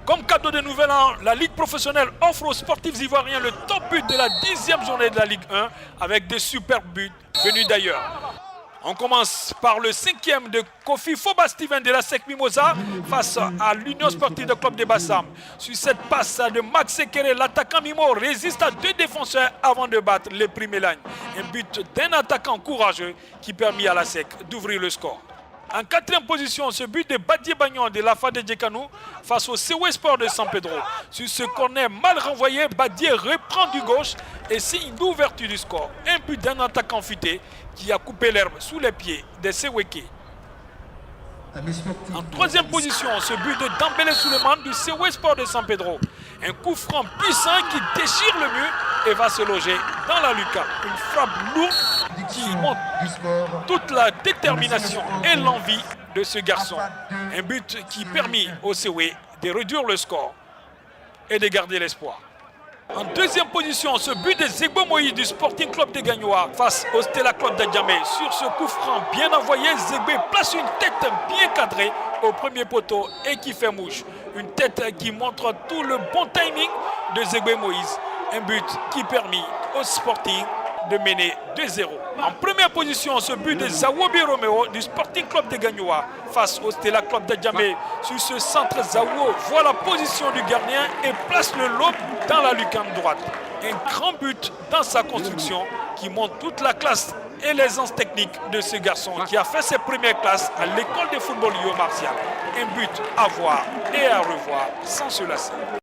Comme cadeau de nouvel an, la Ligue professionnelle offre aux sportifs ivoiriens le top but de la 10e journée de la Ligue 1 avec de superbes buts venus d'ailleurs. On commence par le 5e de Kofi Foba Steven de la SEC Mimosa face à l'Union sportive de Club de Bassam. Sur cette passe de Max Sekere, l'attaquant Mimo résiste à 2 défenseurs avant de battre les Primélagne. Un but d'un attaquant courageux qui permet à la SEC d'ouvrir le score. En 4e position, ce but de Badié Bagnon de la Fade Djekanou face au CW Sport de San Pedro. Sur ce corner mal renvoyé, Badié reprend du gauche et signe l'ouverture du score. Un but d'un attaquant futé qui a coupé l'herbe sous les pieds des Seweke. En 3e position, ce but de Dambélé Souleymane du CW Sport de San Pedro. Un coup franc puissant qui déchire le mur et va se loger dans la lucarne. Une frappe lourde qui montre toute la détermination et l'envie de ce garçon. Un but qui permet au CW de réduire le score et de garder l'espoir. En 2e position, ce but de Zegbo Moïse du Sporting Club de Gagnoa face au Stella Club d'Adjamé. Sur ce coup franc bien envoyé, Zegbo place une tête bien cadrée au premier poteau et qui fait mouche. Une tête qui montre tout le bon timing de Zegbo Moïse. Un but qui permet au Sporting de mener 2-0. En première position, ce but de Zawobi Romeo du Sporting Club de Gagnoa face au Stella Club d'Adjamé. Sur ce centre, Zawo voit la position du gardien et place le lobe dans la lucarne droite. Un grand but dans sa construction qui montre toute la classe et l'aisance technique de ce garçon qui a fait ses premières classes à l'école de football Yo Martial. Un but à voir et à revoir sans se lasser.